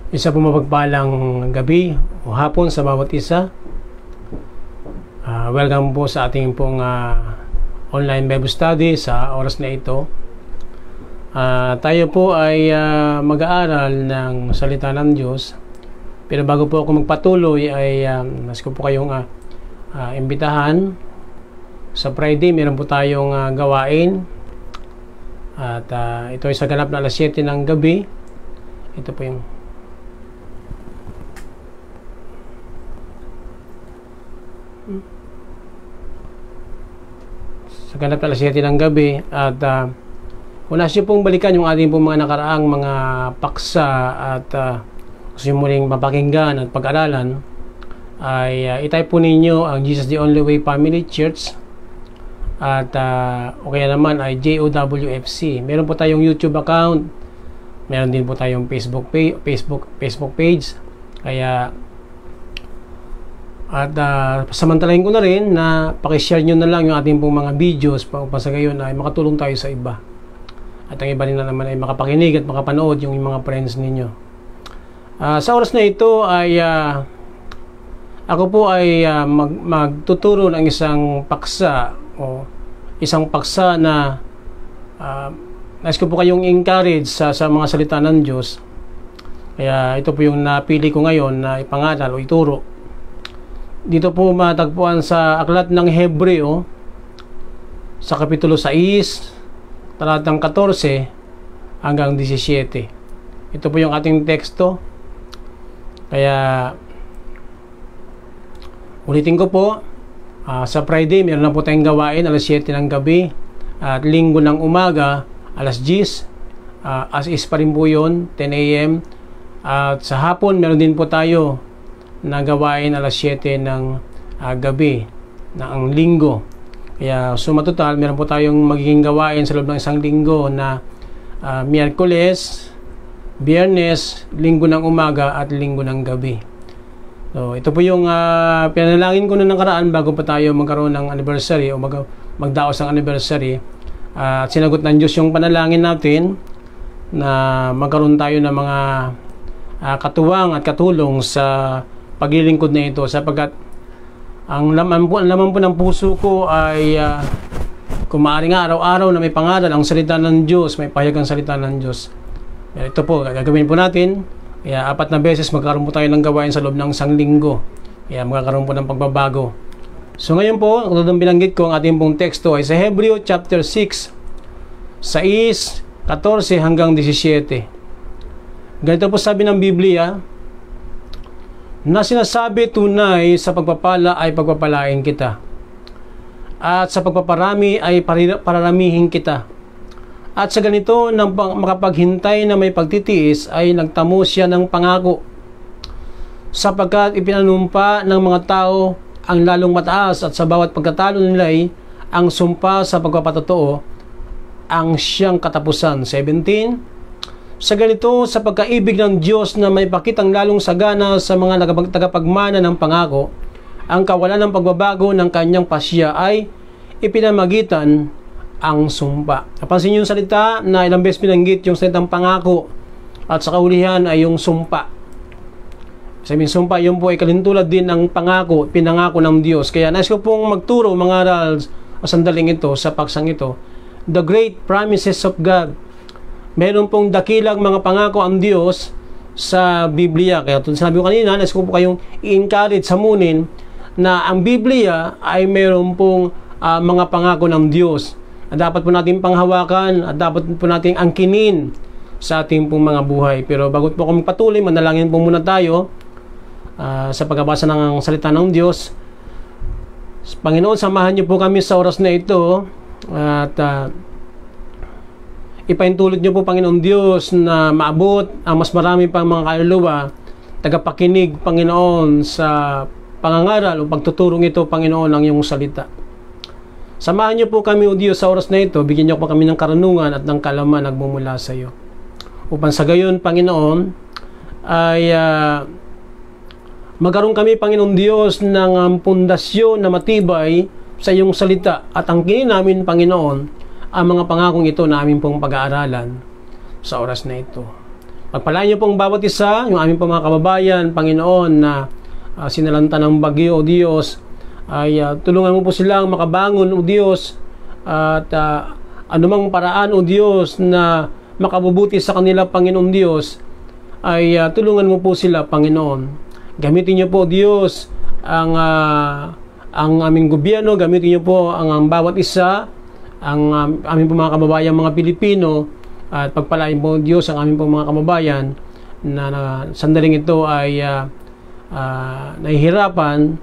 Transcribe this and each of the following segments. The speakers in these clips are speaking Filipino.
Isa po mapagpalang gabi o hapon sa bawat isa. Welcome po sa ating pong online Bible study sa oras na ito. Tayo po ay mag-aaral ng salita ng Diyos. Pero bago po ako magpatuloy ay mas ko po kayong imbitahan. Sa Friday meron po tayong gawain. At ito ay sa ganap na alas 7 ng gabi. Ito po yung sa ganap na alas 7 ng gabi. At kung nasa pong balikan yung ating pong mga nakaraang mga paksa at gusto muling mapakinggan at pag-aralan, ay itype po ninyo ang Jesus the Only Way Family Church at o kaya naman ay JOWFC. Meron po tayong YouTube account, meron din po tayong Facebook page. Kaya at samantalahin ko na rin na pakishare nyo na lang yung ating pong mga videos upang sa gayon ay makatulong tayo sa iba. At ang iba nila naman ay makapakinig at makapanood yung mga friends ninyo. Sa oras na ito ay ako po ay magtuturo ng isang paksa o isang paksa na nais ko po kayong encourage sa mga salita ng Diyos. Kaya ito po yung napili ko ngayon na ipangaral o ituro. Dito po matagpuan sa aklat ng Hebreo sa kapitulo 6, talatang 14 hanggang 17. Ito po yung ating teksto. Kaya ulitin ko po, sa Friday meron na po tayong gawain alas 7 ng gabi at linggo ng umaga alas 10, as is pa rin po yun, 10 a.m. At sa hapon meron din po tayo na gawain alas 7 ng gabi ng linggo. Kaya sumatotal meron po tayong magiging gawain sa loob ng isang linggo na Miyerkules, Biyernes, linggo ng umaga at linggo ng gabi. So ito po yung pinanalangin ko na nakaraan bago pa tayo magkaroon ng anniversary o magdaos ng anniversary. At sinagot ng Diyos yung panalangin natin na magkaroon tayo ng mga katuwang at katulong sa paglilingkod na ito, sapagkat ang laman po ng puso ko ay kung maaari nga araw-araw na may pangaral ang salita ng Diyos, may pahayag ang salita ng Diyos. Ito po, gagawin po natin. Kaya 4 na beses magkaroon po tayo ng gawain sa loob ng isang linggo. Kaya magkakaroon po ng pagbabago. So ngayon po, ang tutong binanggit ko, ang ating pong teksto ay sa Hebreo chapter 6, 14 hanggang 17. Ganito po sabi ng Biblia, na sinasabi tunay sa pagpapala ay pagpapalain kita, at sa pagpaparami ay pararamihin kita. At sa ganito, nang makapaghintay na may pagtitiis, ay nagtamo siya ng pangako, sapagkat ipinanumpa ng mga tao ang lalong mataas, at sa bawat pagkatalo nila'y ang sumpa sa pagpapatotoo ang siyang katapusan. 17. Sa ganito, sa pagkaibig ng Diyos na may pakitang lalong sagana sa mga tagapagmana ng pangako, ang kawalan ng pagbabago ng kanyang pasya ay ipinamagitan ang sumpa. Napansin niyo yung salita na ilang beses binanggit yung salitang pangako at sa kaulihan ay yung sumpa. Sabihin sumpa, yun po ay kalintulad din ng pangako, pinangako ng Diyos. Kaya nais ko pong magturo mga aral o sandaling ito sa paksang ito, the great promises of God. Meron pong dakilang mga pangako ang Diyos sa Biblia. Kaya tulad sinabi ko kanina, nais ko po kayong i-encourage, samunin na ang Biblia ay meron pong mga pangako ng Diyos. At dapat po natin panghawakan at dapat po natin angkinin sa ating pong mga buhay. Pero bago po kami patuloy, manalangin po muna tayo sa pagbabasa ng salita ng Diyos. Panginoon, samahan niyo po kami sa oras na ito at ipaintulot niyo po, Panginoon Diyos, na maabot ang mas marami pang mga kaluluwa, tagapakinig, Panginoon, sa pangangaral o pagtuturong ito, Panginoon, ng iyong salita. Samahan niyo po kami, O Diyos, sa oras na ito. Bigyan niyo po kami ng karunungan at ng kalaman nagmumula sa iyo. Upang sa gayon, Panginoon, ay magkaroon kami, Panginoon Diyos, ng pundasyon na matibay sa iyong salita. At ang kinin namin, Panginoon, ang mga pangakong ito na aming pong pag-aaralan sa oras na ito. Pagpalain niyo pong bawat isa, yung aming mga kababayan, Panginoon, na sinalanta ng bagyo, O Diyos, ay tulungan mo po silang makabangon, O Diyos, at anumang paraan, O Diyos, na makabubuti sa kanila, Panginoon Diyos, ay tulungan mo po sila, Panginoon. Gamitin niyo po, Diyos, ang aming gobyerno, gamitin niyo po ang bawat isa, ang aming mga kababayan, mga Pilipino, at pagpalain po, Diyos, ang aming mga kababayan na sandaling ito ay nahihirapan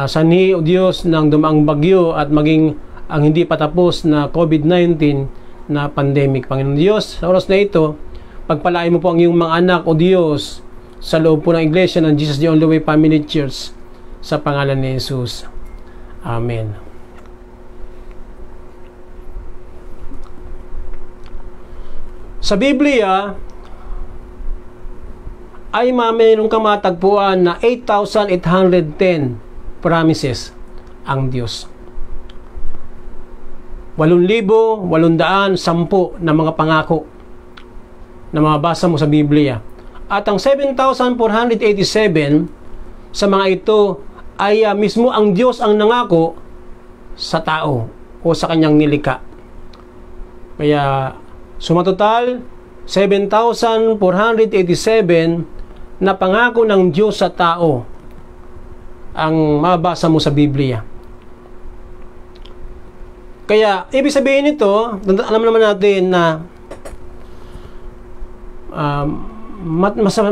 sanhi, O Diyos, ng dumaang bagyo at maging ang hindi patapos na COVID-19 na pandemic. Panginoon Diyos, sa oras na ito, pagpalain mo po ang iyong mga anak, O Diyos, sa loob po ng iglesia ng Jesus the Only Way Family Church, sa pangalan ni Jesus. Amen. Sa Biblia ay mayroon kang matagpuan na 8,810 promises ang Diyos. 8,810 na mga pangako na mabasa mo sa Biblia. At ang 7,487 sa mga ito ay mismo ang Diyos ang nangako sa tao o sa kanyang nilikha. Kaya sumatotal 7,487 na pangako ng Diyos sa tao ang mabasa mo sa Biblia. Kaya ibig sabihin nito, alam naman natin na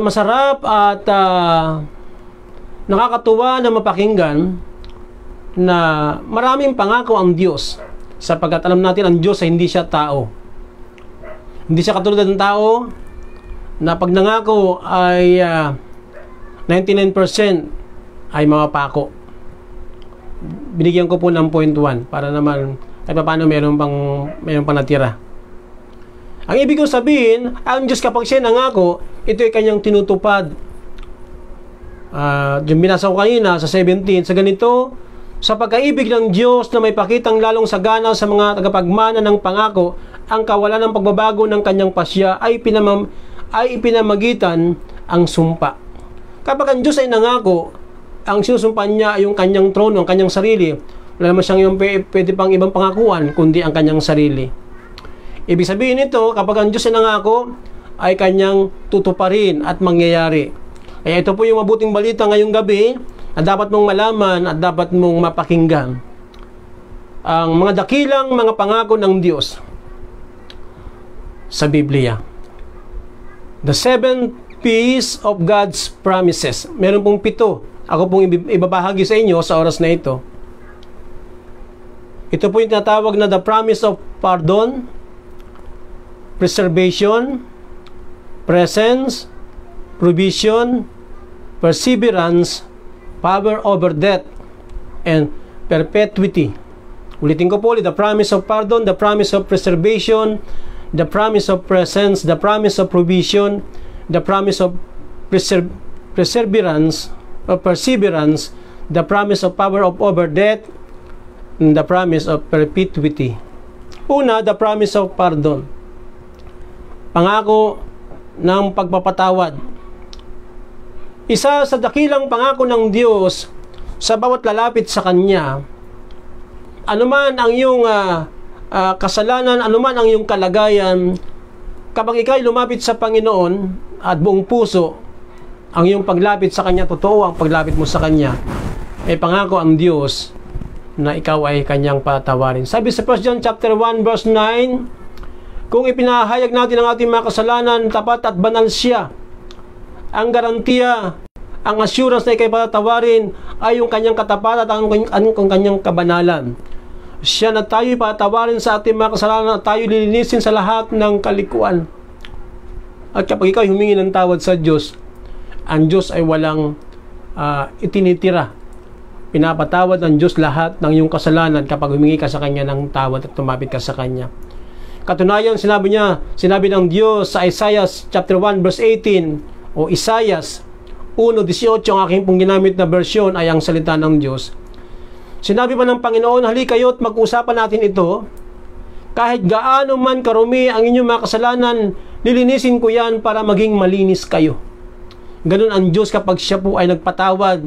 masarap at nakakatuwa na mapakinggan na maraming pangako ang Diyos, sapagkat alam natin ang Diyos ay hindi siya tao. Hindi siya katulad ng tao na pag nangako ay 99% ay mapapako. Binigyan ko po ng 0.1 para naman ay paano meron pang natira. Ang ibig kong sabihin, ang Diyos kapag siya nangako, ito ay kanyang tinutupad. Yung binasa ko kanina sa 17, sa ganito, sa pagkaibig ng Diyos na may pakitang lalong sagana sa mga tagapagmana ng pangako, ang kawalan ng pagbabago ng kanyang pasya ay ipinamagitan ang sumpa. Kapag ang Diyos ay nangako, ang sinusumpa niya ay yung kanyang trono, ang kanyang sarili. Wala naman siyang yung pwede pang ibang pangakuan, kundi ang kanyang sarili. Ibig sabihin nito, kapag ang Diyos ay nangako, ay kanyang tutuparin at mangyayari. Kaya ito po yung mabuting balita ngayong gabi na dapat mong malaman at dapat mong mapakinggan. Ang mga dakilang mga pangako ng Diyos sa Biblia. The 7 P's of God's promises. Meron pong 7. Ako pong ibabahagi sa inyo sa oras na ito. Ito po yung tinatawag na the promise of pardon, preservation, presence, provision, perseverance, power over death, and perpetuity. Ulitin ko po ulit, the promise of pardon, the promise of preservation, the promise of presence, the promise of provision, the promise of perseverance, the promise of power of over death, and the promise of perpetuity. Una, the promise of pardon. Pangako ng pagpapatawad. Isa sa dakilang pangako ng Diyos sa bawat lalapit sa Kanya, anuman ang iyong kasalanan, anuman ang iyong kalagayan, kapag ikaw'y lumapit sa Panginoon at buong puso, ang iyong paglapit sa Kanya, totoo ang paglapit mo sa Kanya, ay pangako ang Diyos na ikaw ay Kanyang patawarin. Sabi sa 1 John chapter 1 verse 9, kung ipinahayag natin ang ating mga kasalanan, tapat at banal siya. Ang garantiya, ang assurance na ikay patatawarin ay yung Kanyang katapatan at ang Kanyang kabanalan. Siya na tayo'y patawarin sa ating mga kasalanan at tayo lilinisin sa lahat ng kalikuan. At kapag ikaw humingi ng tawad sa Diyos, ang Diyos ay walang itinitira. Pinapatawad ng Diyos lahat ng iyong kasalanan kapag humingi ka sa Kanya ng tawad at tumapit ka sa Kanya. Katunayan, sinabi ng Diyos sa Isaiah chapter 1 verse 18 o Isaiah 1:18, ang aking pong ginamit na version ay ang salita ng Diyos. Sinabi pa ng Panginoon, halika kayo at mag-usapan natin ito. Kahit gaano man karumi ang inyong mga kasalanan, lilinisin ko yan para maging malinis kayo. Ganun ang Diyos kapag siya po ay nagpatawad.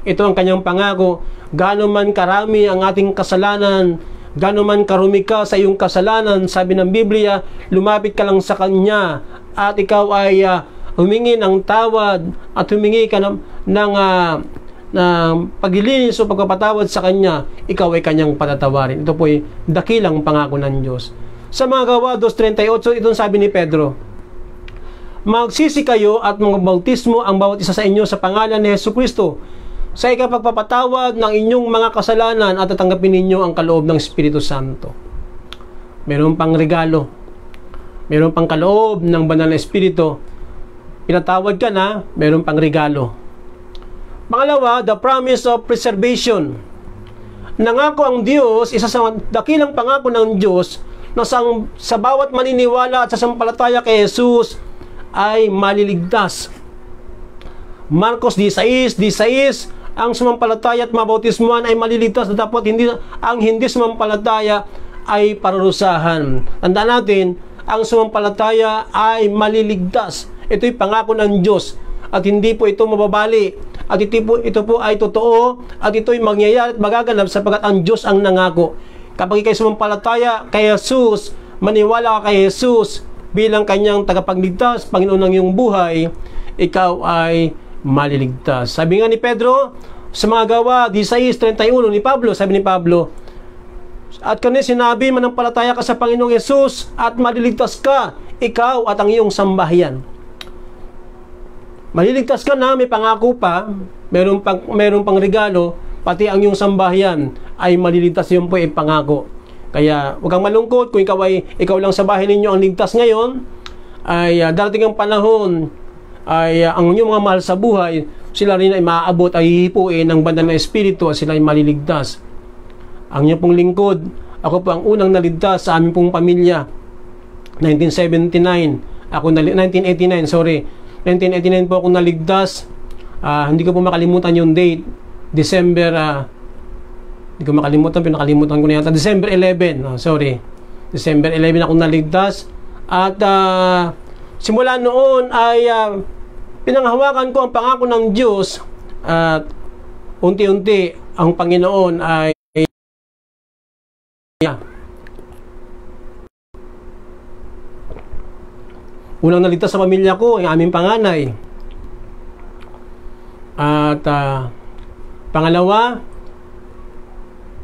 Ito ang kanyang pangako. Gaano man karami ang ating kasalanan, gaano man karumi ka sa iyong kasalanan, sabi ng Biblia, lumapit ka lang sa Kanya at ikaw ay humingi ng tawad at humingi ka ng paglilinis o pagpapatawad sa Kanya, ikaw ay Kanyang patatawarin. Ito po ay dakilang pangako ng Diyos. Sa mga Gawa 2:38, itong sabi ni Pedro, magsisi kayo at magbautismo ang bawat isa sa inyo sa pangalan ni Jesucristo sa ikapagpapatawad ng inyong mga kasalanan at tatanggapin ninyo ang kaloob ng Espiritu Santo. Meron pang regalo. Meron pang kaloob ng banal na Espiritu. Pinatawad ka na, meron pang regalo. Pangalawa, the promise of preservation. Nangako ang Diyos, isa sa dakilang pangako ng Diyos, na sa bawat maniniwala at sa sampalataya kay Jesus ay maliligtas. Marcos 16:16, ang sumampalataya at mabautismuhan ay maliligtas, na dapat ang hindi sumampalataya ay parurusahan. Tandaan natin, ang sumampalataya ay maliligtas. Ito'y pangako ng Diyos at hindi po ito mababali. At ito po ay totoo at ito'y mangyayari at magaganap sapagkat ang Diyos ang nangako. Kapag ikay sumampalataya kay Jesus, maniwala ka kay Jesus bilang Kanyang tagapagligtas, Panginoon ng iyong buhay, ikaw ay maliligtas. Sabi nga ni Pedro sa mga Gawa 16:31 ni Pablo, sabi ni Pablo, at kanya sinabi, manampalataya ka sa Panginoong Jesus at maliligtas ka, ikaw at ang iyong sambahayan. Maliligtas ka na, may pangako pa, meron pang regalo, pati ang iyong sambahayan ay maliligtas. Yun po ay pangako. Kaya huwag kang malungkot kung ikaw lang sa bahay ninyo ang ligtas ngayon, ay darating ang panahon ay ang inyong mga mahal sa buhay, sila rin ay maaabot, ay hihipuin ng banal na Espiritu at sila ay maliligtas. Ang inyong pong lingkod, ako po ang unang naligtas sa aming pong pamilya. 1989 po ako naligtas. Hindi ko po makalimutan yung date. December, hindi ko makalimutan, pinakalimutan ko na yata. December 11, December 11 ako naligtas. At simula noon ay pinanghawakan ko ang pangako ng Diyos at unti-unti ang Panginoon ay unang naligtas sa pamilya ko, ang aming panganay. At pangalawa,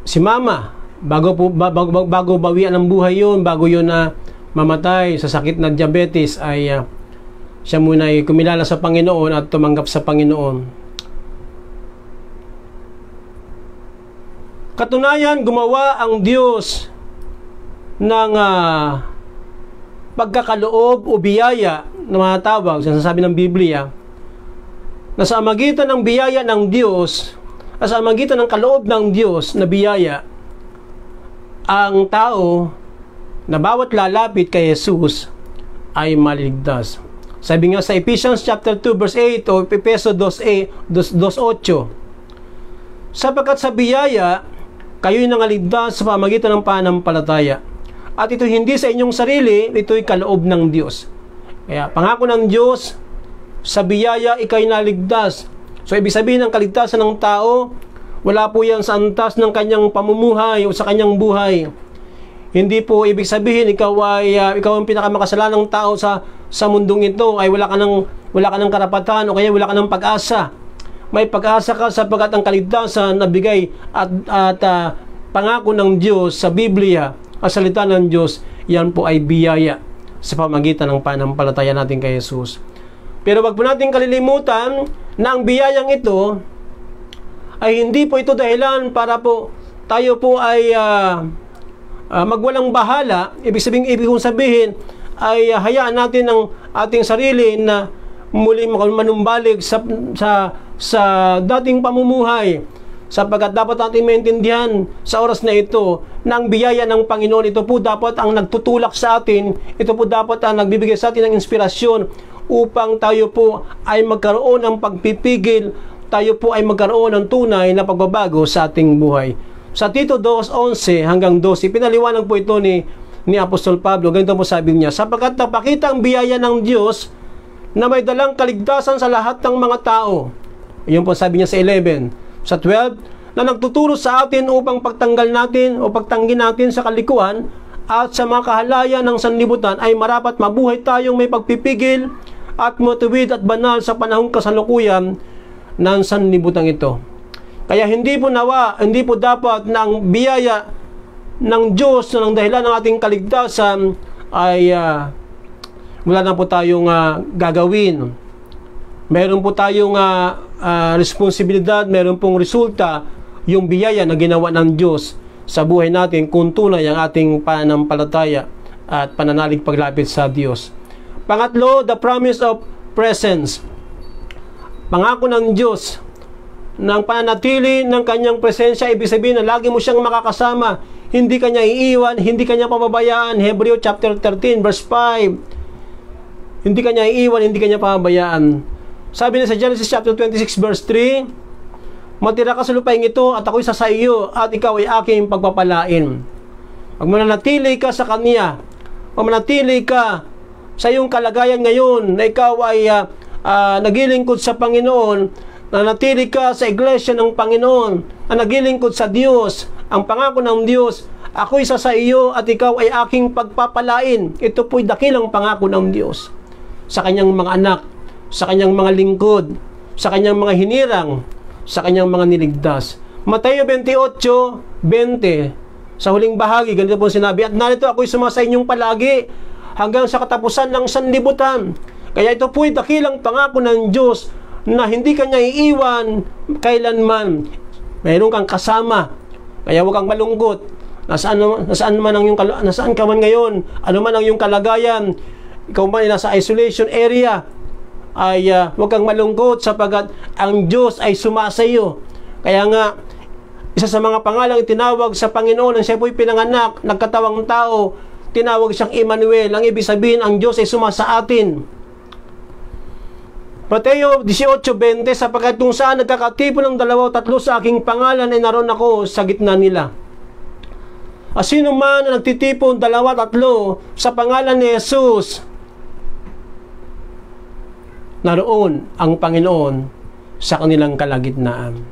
si Mama. Bago bawian ang buhay yun, bago yun na mamatay sa sakit na diabetes, ay siya muna ay kumilala sa Panginoon at tumanggap sa Panginoon. Katunayan, gumawa ang Diyos ng pagkakaloob o biyaya na matawag, sinasabi ng Biblia, na sa magitan ng biyaya ng Diyos, sa magitan ng kaloob ng Diyos na biyaya, ang tao na bawat lalapit kay Jesus ay maliligtas. Sabi nga sa Ephesians chapter 2 verse 8 o Efeso 2:8, sapagkat sa biyaya kayo'y nangaligtas sa pamagitan ng pananampalataya. At ito hindi sa inyong sarili, ito'y kaloob ng Diyos. Kaya pangako ng Diyos, sa biyaya ikay naligtas. So ibig sabihin ng kaligtasan ng tao, wala po yan sa antas ng kanyang pamumuhay o sa kanyang buhay. Hindi po ibig sabihin ikaw ang pinakamakasalanan ng tao sa mundong ito, ay wala ka ng karapatan o kaya wala ka ng pag-asa. May pag-asa ka sapagkat ang kaligtasan na bigay at pangako ng Diyos sa Biblia, ang salita ng Diyos, yan po ay biyaya sa pamagitan ng pananampalataya natin kay Jesus. Pero wag po natin kalilimutan na ang biyayang ito ay hindi po ito dahilan para po tayo po ay magwalang bahala. Ibig kong sabihin ay hayaan natin ang ating sarili na muli manumbalik sa dating pamumuhay. Sapagkat dapat natin maintindihan sa oras na ito na ang biyaya ng Panginoon, ito po dapat ang nagtutulak sa atin, ito po dapat ang nagbibigay sa atin ng inspirasyon upang tayo po ay magkaroon ng pagpipigil, tayo po ay magkaroon ng tunay na pagbabago sa ating buhay. Sa Tito 2:11 hanggang 12, pinaliwanag po ito ni ni Apostol Pablo. Ganito po sabi niya, sapagkat napakita ang biyaya ng Diyos na may dalang kaligtasan sa lahat ng mga tao. Yun po sabi niya sa 11. Sa 12, na nagtuturo sa atin upang pagtanggal natin o pagtanggi natin sa kalikuan at sa mga kahalaya ng sanlibutan ay marapat mabuhay tayong may pagpipigil at matuwid at banal sa panahong kasalukuyan ng sanlibutan ito. Kaya hindi po dapat na ang biyaya ng Diyos na ng dahilan ng ating kaligtasan ay wala na po tayong gagawin. Meron po tayong responsibilidad, meron pong resulta yung biyaya na ginawa ng Diyos sa buhay natin kung tunay ang ating pananampalataya at pananalig paglapit sa Diyos. Pangatlo, the promise of presence. Pangako ng Diyos ng pananatili ng kanyang presensya, ibig sabihin na lagi mo siyang makakasama, hindi kanya iiwan, hindi kanya pababayaan. Hebreo chapter 13 verse 5, hindi kanya iiwan, hindi kanya pababayaan. Sabi na sa Genesis chapter 26 verse 3, matira ka sa lupaing ito at ako'y sa iyo at ikaw ay aking pagpapalain. Pag mananatili ka sa kanya, pag mananatili ka sa iyong kalagayan ngayon na ikaw ay nagilingkod sa Panginoon, nanatili ka sa iglesia ng Panginoon, na nagilingkod sa Diyos, ang pangako ng Diyos, ako'y sa iyo at ikaw ay aking pagpapalain. Ito po'y dakilang pangako ng Diyos sa kanyang mga anak, sa kanyang mga lingkod, sa kanyang mga hinirang, sa kanyang mga niligtas. Mateo 28:20, sa huling bahagi, ganito po sinabi, at narito ako'y sumasa inyong palagi hanggang sa katapusan ng sanlibutan. Kaya ito po'y dakilang pangako ng Diyos na hindi kanya iiwan kailanman. Mayroon kang kasama. Kaya huwag kang malungkot. Nasaan ka man ngayon, ano man ang iyong kalagayan, ikaw man ay nasa isolation area, ay huwag kang malungkot sapagkat ang Diyos ay sumasayo. Kaya nga, isa sa mga pangalang itinawag sa Panginoon nang siya po'y pinanganak, nagkatawang tao, tinawag siyang Emmanuel. Ang ibig sabihin, ang Diyos ay sumasa atin. Mateo 18:20, sapagkat kung saan nagkakatipon ng 2 o 3 sa aking pangalan ay naroon ako sa gitna nila. At sino man na nagtitipon 2 o 3 sa pangalan ni Jesus, naroon ang Panginoon sa kanilang kalagitnaan.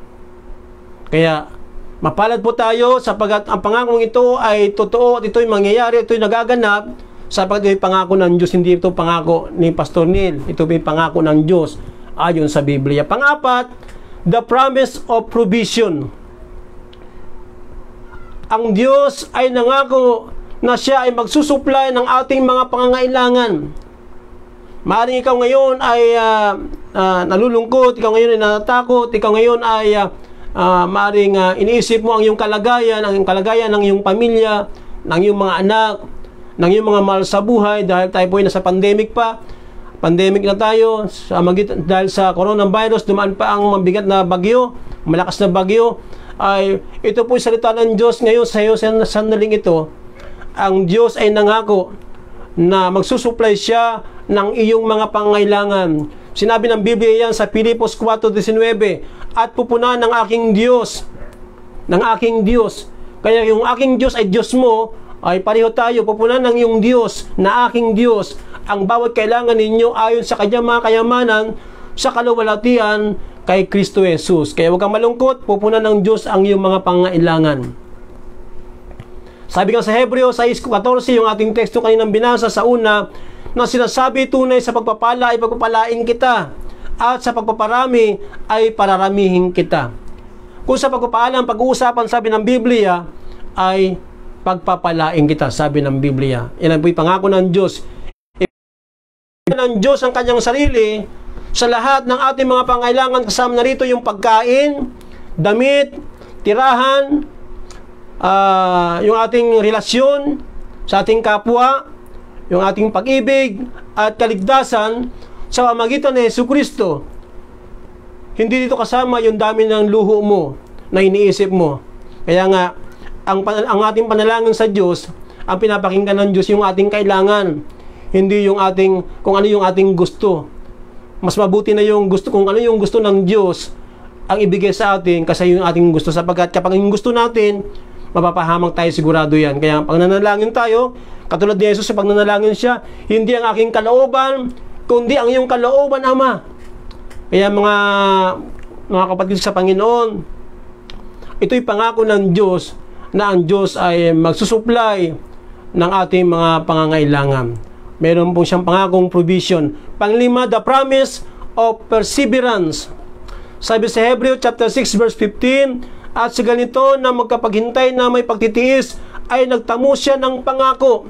Kaya mapalad po tayo sapagkat ang pangakong ito ay totoo at ito'y mangyayari, ito'y nagaganap sapagkat ito'y pangako ng Diyos, hindi ito pangako ni Pastor Neil, ito'y pangako ng Diyos ayon sa Biblia. Pang-apat, the promise of provision. Ang Diyos ay nangako na siya ay magsusupply ng ating mga pangangailangan. Maaaring ikaw ngayon ay nalulungkot, ikaw ngayon ay natatakot, ikaw ngayon ay maaaring iniisip mo ang iyong kalagayan ng iyong pamilya, ng iyong mga anak, ng iyong mga mahal sa buhay, dahil tayo po ay nasa pandemic pa. Pandemic na tayo, dahil sa coronavirus, dumaan pa ang mabigat na bagyo, malakas na bagyo. Ay, ito po yung salita ng Diyos ngayon sa iyo, sa sandaling ito. Ang Diyos ay nangako na magsusupply siya ng iyong mga pangailangan. Sinabi ng Biblia yan sa Filipos 4:19, at pupunan ng aking Diyos, Kaya yung aking Diyos ay Diyos mo, ay pareho tayo, pupunan ng iyong Diyos na aking Diyos ang bawat kailangan ninyo ayon sa kanyang mga kayamanan sa kaluwalhatian kay Kristo Jesus. Kaya huwag kang malungkot, pupunan ng Diyos ang iyong mga pangailangan. Sabi nga sa Hebreo 6:14, yung ating teksto kaninang binasa sa una, na sinasabi, tunay sa pagpapala ay pagpapalain kita, at sa pagpaparami ay pararamihin kita. Kung sa pagpapala ang pag-uusapan, sabi ng Biblia, ay pagpapalain kita, sabi ng Biblia. Yan ang pangako ng Diyos. Ng Diyos ang kanyang sarili sa lahat ng ating mga pangailangan, kasama na rito yung pagkain, damit, tirahan, yung ating relasyon sa ating kapwa, yung ating pag-ibig at kaligtasan sa pamamagitan ni Jesucristo. Hindi dito kasama yung dami ng luho mo na iniisip mo. Kaya nga, ang ating panalangin sa Diyos, ang pinapakinggan ng Diyos yung ating kailangan, hindi yung ating, kung ano yung ating gusto. Mas mabuti na yung gusto, kung ano yung gusto ng Diyos ang ibigay sa atin kasi yung ating gusto, sapagkat kapag yung gusto natin, mapapahamak tayo, sigurado yan. Kaya pag nanalangin tayo, Katulad ni Jesus, pag nanalangin siya, hindi ang aking kalooban, kundi ang iyong kalooban, Ama. Kaya mga kapatid sa Panginoon, ito'y pangako ng Diyos na ang Diyos ay magsusupply ng ating mga pangangailangan. Meron pong siyang pangakong provision. Panglima, the promise of perseverance. Sabi sa Hebreo chapter 6 verse 15, at sa ganito na magkapaghintay na may pagtitiis, ay nagtamo siya ng pangako.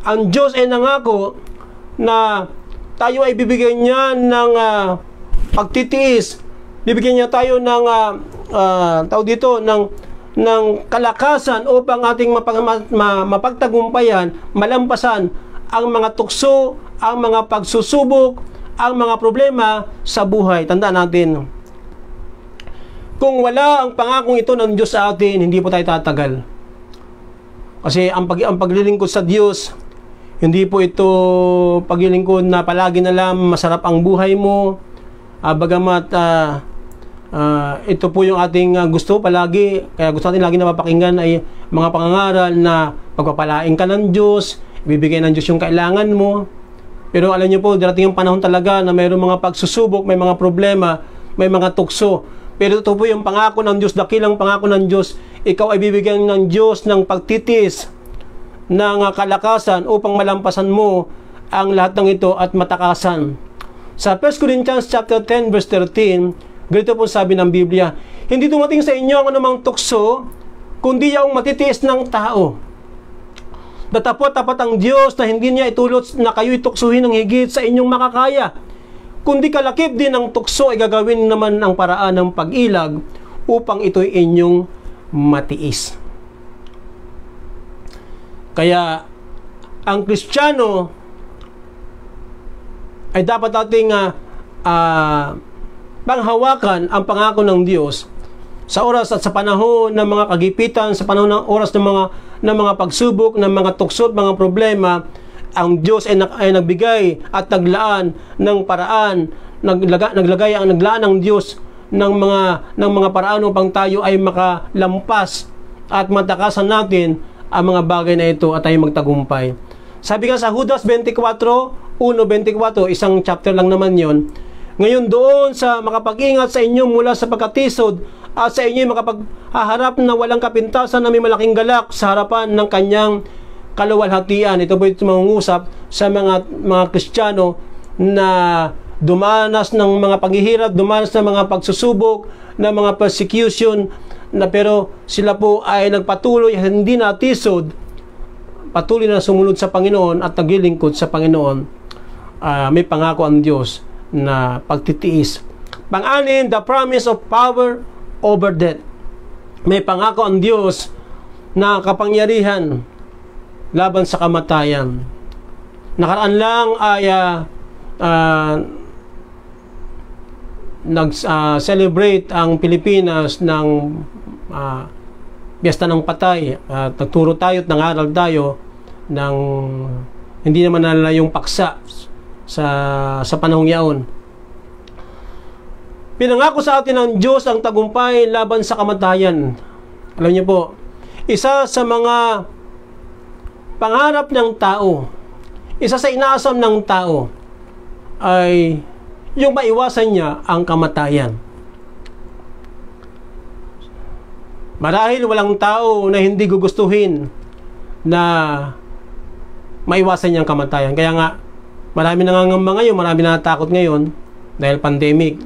Ang Diyos ay nangako na tayo ay bibigyan niya ng pagtitiis. Bibigyan niya tayo ng ng kalakasan upang ating mapagtagumpayan, malampasan ang mga tukso, ang mga pagsusubok, ang mga problema sa buhay. Tandaan natin, kung wala ang pangakong ito ng Diyos sa atin, hindi po tayo tatagal. Kasi ang paglilingkod sa Diyos, hindi po ito paglilingkod na palagi na lang masarap ang buhay mo. Bagamat ito po yung ating gusto palagi, kaya gusto natin lagi na mapakinggan ay mga pangangaral na pagpapalain ka ng Diyos, ibibigay ng Diyos yung kailangan mo. Pero alam niyo po, darating yung panahon talaga na mayroong mga pagsusubok, may mga problema, may mga tukso. Pero ito po yung pangako ng Diyos, dakilang pangako ng Diyos, ikaw ay bibigyan ng Diyos ng pagtitis, ng kalakasan upang malampasan mo ang lahat ng ito at matakasan. Sa 1 Corinthians chapter 10 verse 13, ganito po sabi ng Biblia, hindi dumating sa inyo ang anumang tukso, kundi yung matitiis ng tao. Datapot-tapat ang Diyos na hindi niya itulot na kayo'y tuksuhin ng higit sa inyong makakaya. Kundi kalakip din ng tukso ay gagawin naman ang paraan ng pag-ilag upang ito'y inyong matiis. Kaya ang Kristiyano ay dapat ating panghawakan ang pangako ng Diyos sa oras at sa panahon ng mga kagipitan, sa panahon ng oras ng mga pagsubok, ng mga tukso at mga problema. Ang Diyos ay nagbigay at naglaan ng paraan, naglaan ng Diyos ng mga paraan upang tayo ay makalampas at matakasan natin ang mga bagay na ito at tayo magtagumpay. Sabi nga sa Judas 24:1-24, isang chapter lang naman yon. Ngayon doon sa makapag-ingat sa inyo mula sa pagkatisod at sa inyo makapaghaharap na walang kapintasan na may malaking galak sa harapan ng kanyang kaluwalhatian. Ito po yung mangungusap sa mga Kristiyano na dumanas ng mga paghihirap, dumanas ng mga pagsusubok, ng mga persecution, na pero sila po ay nagpatuloy, hindi natisod, patuloy na sumunod sa Panginoon at naglilingkod sa Panginoon. May pangako ang Diyos na pagtitiis. Pang-anim, the promise of power over death. May pangako ang Diyos na kapangyarihan laban sa kamatayan. Nakaraan lang ay nag-celebrate ang Pilipinas ng Piyesta ng Patay. Nagturo tayo at nangaral tayo ng hindi naman nalala yung paksa sa panahong yaon. Pinangako sa atin ng Diyos ang tagumpay laban sa kamatayan. Alam niyo po, isa sa mga pangarap ng tao, isa sa inaasam ng tao ay yung maiwasan niya ang kamatayan. Marahil walang tao na hindi gugustuhin na maiwasan niya ang kamatayan. Kaya nga, marami nangangamba ngayon, marami natakot ngayon dahil pandemic,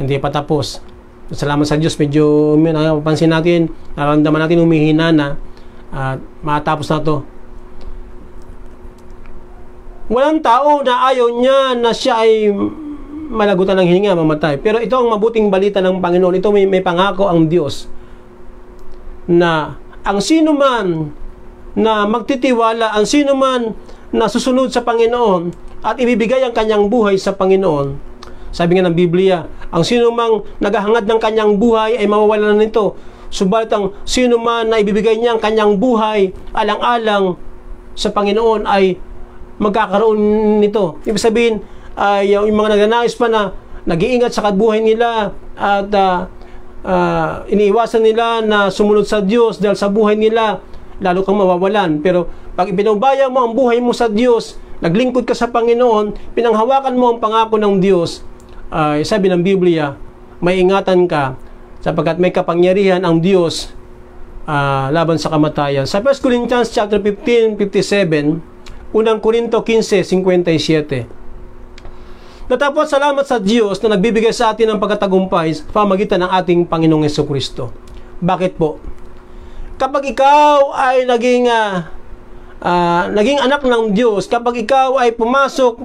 hindi pa tapos. Salamat sa Diyos, medyo napansin natin, nararamdaman natin humihina na at matapos na to. Walang tao na ayaw niya na siya ay malagutan ng hininga, mamatay. Pero ito ang mabuting balita ng Panginoon. Ito may pangako ang Diyos na ang sino man na magtitiwala, ang sino man na susunod sa Panginoon at ibibigay ang kanyang buhay sa Panginoon. Sabi nga ng Biblia, ang sino mang naghahangad ng kanyang buhay ay mawawalan nito. Subalit ang sino man na ibibigay niya ang kanyang buhay alang-alang sa Panginoon ay magkakaroon nito. Ibig sabihin, yung mga nagnanais pa na nag-iingat sa kabuhay nila at iniiwasan nila na sumunod sa Diyos dahil sa buhay nila, lalo kang mawawalan. Pero Pag ipinubaya mo ang buhay mo sa Diyos, naglingkod ka sa Panginoon, pinanghawakan mo ang pangako ng Diyos, sabi ng Biblia, may ingatan ka sapagkat may kapangyarihan ang Diyos laban sa kamatayan. Sa 1 Corinthians chapter 15:57, unang Korinto 15:57. Natapos salamat sa Diyos na nagbibigay sa atin ng pagkatagumpay sa pamamagitan ng ating Panginoong Jesucristo. Bakit po? Kapag ikaw ay naging anak ng Diyos, kapag ikaw ay pumasok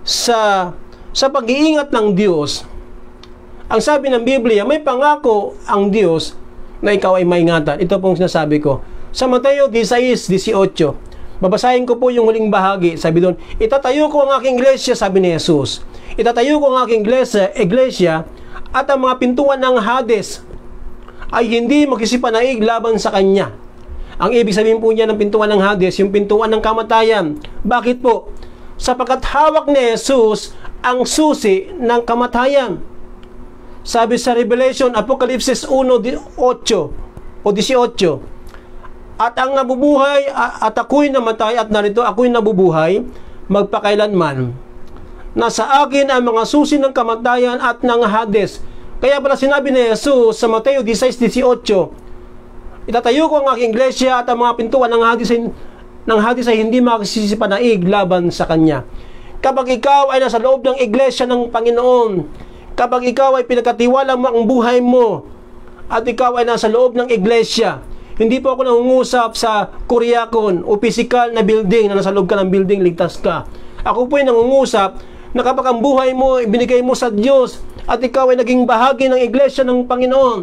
sa pag-iingat ng Diyos, ang sabi ng Biblia, may pangako ang Diyos na ikaw ay maingatan. Ito pong sinasabi ko. Sa Mateo 16:18, babasahin ko po yung huling bahagi. Sabi doon, itatayo ko ang aking iglesia, sabi ni Jesus. Itatayo ko ang aking iglesia at ang mga pintuan ng Hades ay hindi magsisipanaig laban sa kanya. Ang ibig sabihin po niya ng pintuan ng Hades, yung pintuan ng kamatayan. Bakit po? Sapagkat hawak ni Jesus ang susi ng kamatayan. Sabi sa Revelation, Apocalypse 1:8 o 18, at ang nabubuhay at ako'y namatay at narito ako'y nabubuhay magpakailanman. Nasa akin ang mga susi ng kamatayan at ng Hades. Kaya pala sinabi ni Jesus sa Mateo 16:18, itatayo ko ang aking iglesia at ang mga pintuan ng Hades ay hindi magsisipanaig laban sa kanya. Kapag ikaw ay nasa loob ng iglesia ng Panginoon, kapag ikaw ay pinagkatiwala mo ang buhay mo, at ikaw ay nasa loob ng iglesia, hindi po ako nangungusap sa kuryakon o physical na building na nasa loob ka ng building, ligtas ka. Ako po ay nangungusap na kapag ang buhay mo ibinigay mo sa Diyos at ikaw ay naging bahagi ng iglesia ng Panginoon,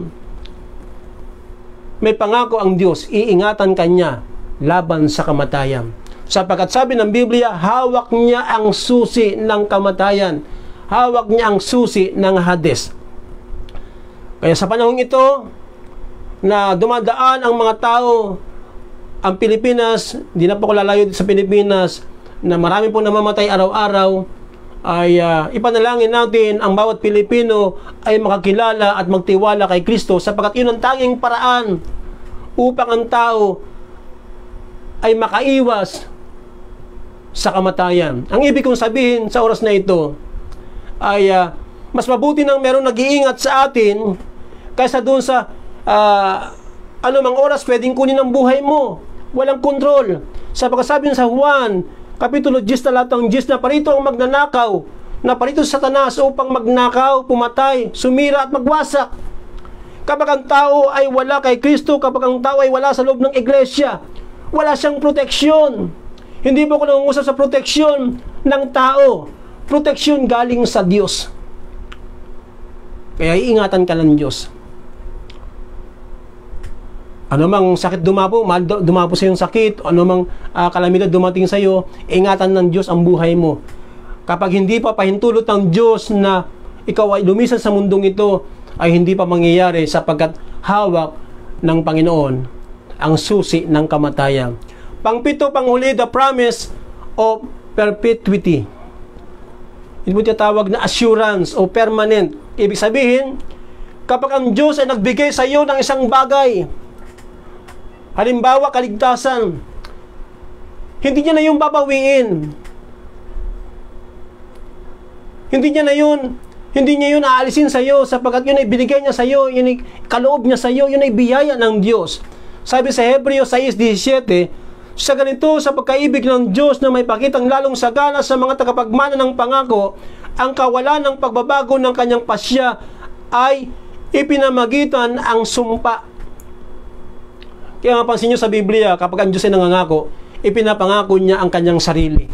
may pangako ang Diyos, iingatan kanya laban sa kamatayan. Sapagkat sabi ng Biblia, hawak niya ang susi ng kamatayan. Hawak niya ang susi ng Hades. Kaya sa panahong ito, na dumadaan ang mga tao, ang Pilipinas, di na po ko lalayo sa Pilipinas, na marami pong namamatay araw-araw, ay ipanalangin natin ang bawat Pilipino ay makakilala at magtiwala kay Kristo, sapagkat yun ang tanging paraan upang ang tao ay makaiwas sa kamatayan. Ang ibig kong sabihin sa oras na ito ay mas mabuti nang merong nag-iingat sa atin kaysa doon sa anumang oras pwedeng kunin ang buhay mo. Walang kontrol. Sa pagkasabi sa Juan Kapitulo 10 talatang 10, na parito ang magnanakaw, na parito sa Satanas upang magnakaw, pumatay, sumira at magwasak. Kapag ang tao ay wala kay Kristo, kapag ang tao ay wala sa loob ng iglesia, wala siyang proteksyon. Hindi po ako nangungusap sa proteksyon ng tao. Proteksyon galing sa Diyos. Kaya iingatan ka ng Diyos. Ano mang sakit dumapo sa iyong sakit, ano mang kalamidad dumating sa iyo, ingatan ng Diyos ang buhay mo. Kapag hindi pa pahintulot ng Diyos na ikaw ay lumisan sa mundong ito, ay hindi pa mangyayari sapagkat hawak ng Panginoon ang susi ng kamatayan. Pangpito, panghuli, the promise of perpetuity. Ito po tinatawag na assurance o permanent. Ibig sabihin, kapag ang Diyos ay nagbigay sa iyo ng isang bagay, halimbawa, kaligtasan, hindi niya na yung babawiin. Hindi niya yun aalisin sa iyo sapagkat yun ay binigay niya sa iyo, yun ay kaloob niya sa iyo, yun ay biyaya ng Diyos. Sabi sa Hebreo 6:17, sa ganito, sa pagkaibig ng Diyos na may pakitang lalong sagana sa mga tagapagmana ng pangako, ang kawalan ng pagbabago ng kanyang pasya ay ipinamagitan ang sumpa. Kaya mapansin nyo sa Biblia, kapag ang Diyos ay nangangako, ipinapangako niya ang kanyang sarili.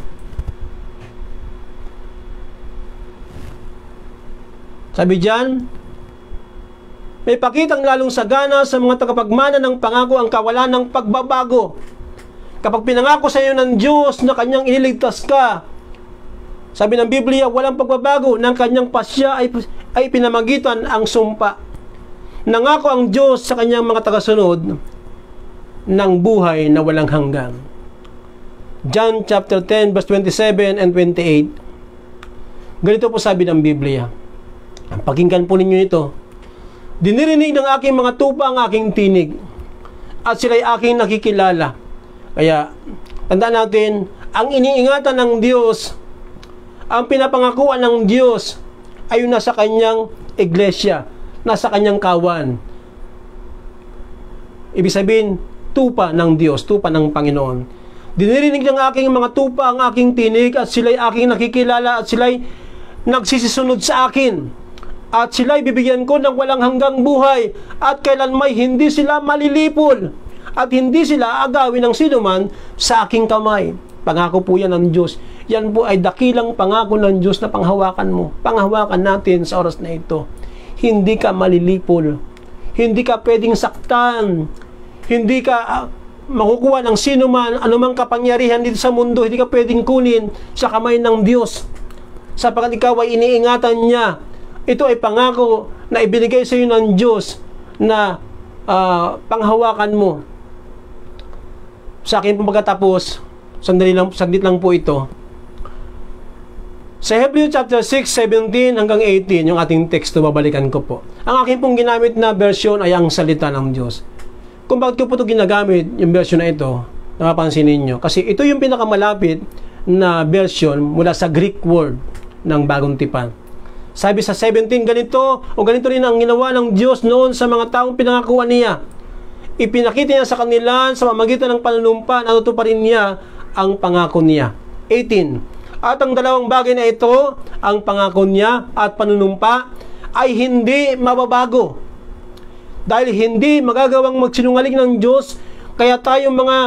Sabi diyan, may pakitang lalong sagana sa mga tagapagmana ng pangako ang kawalan ng pagbabago. Kapag pinangako sa iyo ng Diyos na kanyang iniligtas ka, sabi ng Biblia, walang pagbabago ng kanyang pasya ay pinamagitan ang sumpa. Nangako ang Diyos sa kanyang mga tagasunod ng buhay na walang hanggan. John chapter 10 verse 27 and 28. Ganito po sabi ng Biblia. Pakinggan po ninyo ito. Dinirinig ng aking mga tupa ang aking tinig, at sila'y aking nakikilala. Kaya Tandaan natin, ang iniingatan ng Diyos, ang pinapangakuan ng Diyos ay yung nasa kanyang iglesia, nasa kanyang kawan. Ibig sabihin, tupa ng Diyos, tupa ng Panginoon. Dinirinig ng aking mga tupa ang aking tinig at sila'y aking nakikilala at sila'y nagsisisunod sa akin. At sila'y bibigyan ko ng walang hanggang buhay at kailanmay hindi sila malilipol at hindi sila agawin ng sinuman sa aking kamay. Pangako po yan ng Diyos. Yan po ay dakilang pangako ng Diyos na panghawakan mo. Panghawakan natin sa oras na ito. Hindi ka malilipol. Hindi ka pwedeng saktan. Hindi ka makukuha ng sinuman, anumang kapangyarihan dito sa mundo. Hindi ka pwedeng kunin sa kamay ng Diyos. Sapagkat ikaw ay iniingatan niya. Ito ay pangako na ibinigay sa iyo ng Diyos na panghawakan mo. Sa akin po pagkatapos, saglit lang po ito. Sa Hebrews chapter 6, 17 hanggang 18, yung ating teksto, babalikan ko po. Ang aking pong ginamit na version ay ang salita ng Diyos. Kung bakit ko po ito ginagamit, yung version na ito, napapansin ninyo. Kasi ito yung pinakamalapit na version mula sa Greek word ng Bagong Tipan. Sabi sa 17, ganito o ganito rin ang ginawa ng Diyos noon sa mga taong pinangakuan niya. Ipinakita niya sa kanila sa pamamagitan ng panunumpa na tutuparin niya ang pangako niya. 18. At ang dalawang bagay na ito, ang pangako niya at panunumpa, ay hindi mababago. Dahil hindi magagawang magsinungaling ng Diyos, kaya tayong mga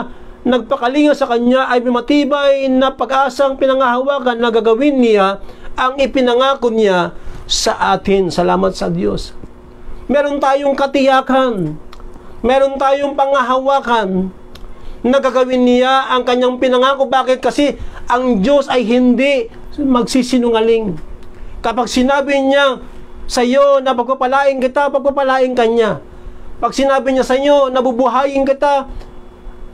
nagpakalinga sa Kanya ay matibay na pag-asang pinangahawakan na gagawin niya ang ipinangako niya sa atin. Salamat sa Diyos. Meron tayong katiyakan. Meron tayong pangahawakan na gagawin niya ang kanyang pinangako. Bakit? Kasi ang Diyos ay hindi magsisinungaling. Kapag sinabi niya sa iyo na pagpapalain kita, pagpapalain ka niya. Pag sinabi niya sa iyo na bubuhayin kita,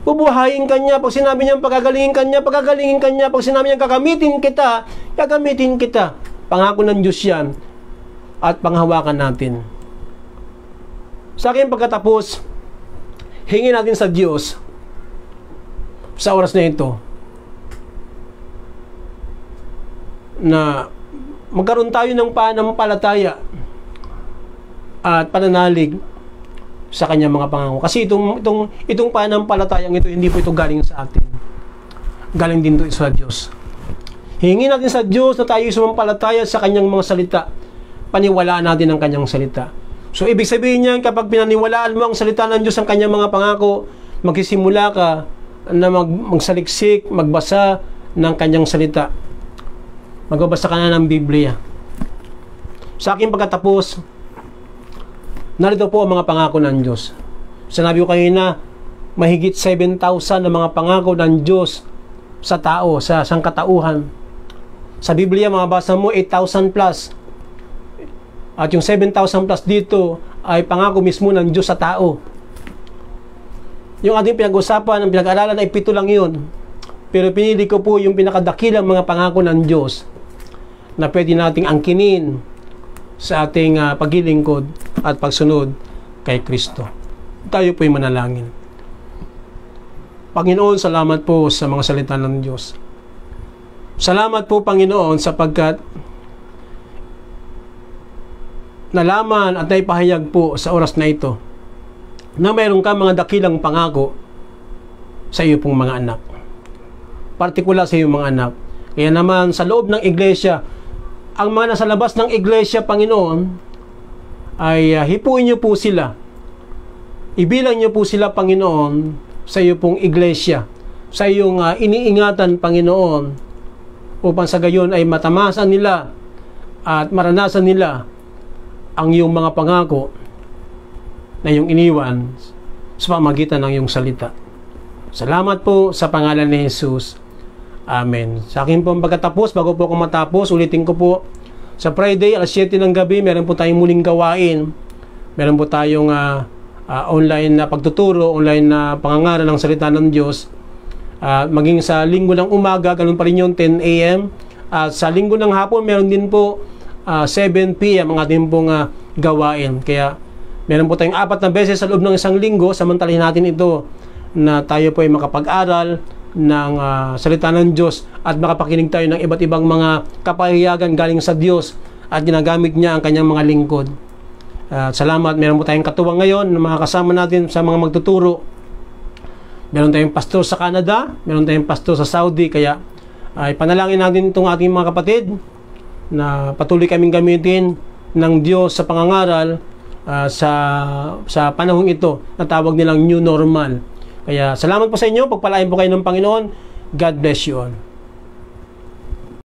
bubuhayin ka niya. Pag sinabi niya pagagalingin ka niya, pagagalingin ka niya. Pag sinabi niya gagamitin kita, gagamitin kita. Pangako ng Diyos yan at panghawakan natin. Sa akin pagkatapos, hingin natin sa Diyos sa oras na ito na magkaroon tayo ng pananampalataya at pananalig sa kanyang mga pangako. Kasi itong pananampalatayang ito, hindi po ito galing sa atin. Galing din ito sa Diyos. Hingin natin sa Diyos na tayo sumampalataya sa kanyang mga salita. Paniwalaan natin ang kanyang salita. So, ibig sabihin niyan, kapag pinaniwalaan mo ang salita ng Diyos, ang kanyang mga pangako, magsisimula ka na magsaliksik, magbasa ng kanyang salita. Magbabasa ka na ng Biblia. Sa aking pagkatapos, narito po ang mga pangako ng Diyos. Sinabi ko kanina, mahigit 7,000 na mga pangako ng Diyos sa tao, sa sangkatauhan. Sa Biblia, mabasa mo 8,000 plus. At yung 7,000 plus dito ay pangako mismo ng Diyos sa tao. Yung ating pinag-usapan, ang pinag-aralan ay 7 lang yun. Pero pinili ko po yung pinakadakilang mga pangako ng Diyos na pwede nating angkinin sa ating paglilingkod at pagsunod kay Kristo. Tayo po'y manalangin. Panginoon, salamat po sa mga salita ng Diyos. Salamat po, Panginoon, sapagkat nalaman at naipahayag po sa oras na ito na mayroon ka mga dakilang pangako sa iyo pong mga anak. Partikular sa iyong mga anak. Kaya naman sa loob ng iglesia, ang mga nasa labas ng iglesia, Panginoon, ay hipuin niyo po sila. Ibilang niyo po sila, Panginoon, sa iyo pong iglesia, sa iyong iniingatan, Panginoon, upang sa gayon ay matamasan nila at maranasan nila ang iyong mga pangako na iyong iniwan sa pamagitan ng iyong salita. Salamat po sa pangalan ni Jesus. Amen. Sa akin po pagkatapos, bago po ako matapos, ulitin ko po, sa Friday, alas 7 ng gabi, meron po tayong muling gawain. Meron po tayong online na pagtuturo, online na pangangaral ng salita ng Diyos. Maging sa linggo ng umaga, ganun pa rin yung 10 a.m. At sa linggo ng hapon, meron din po 7 p.m. ang ating pong gawain. Kaya meron po tayong 4 na beses sa loob ng isang linggo. Samantalahin natin ito na tayo po ay makapag-aral ng salita ng Diyos at makapakinig tayo ng iba't ibang mga kapahiyagan galing sa Diyos at ginagamit niya ang kanyang mga lingkod. Salamat, meron po tayong katuwang ngayon na mga kasama natin sa mga magtuturo. Meron tayong pastor sa Canada, meron tayong pastor sa Saudi, kaya ay panalangin natin itong ating mga kapatid na patuloy kaming gamitin ng Diyos sa pangangaral sa panahong ito na tawag nilang new normal. Kaya salamat po sa inyo, pagpalain po kayo ng Panginoon. God bless you all.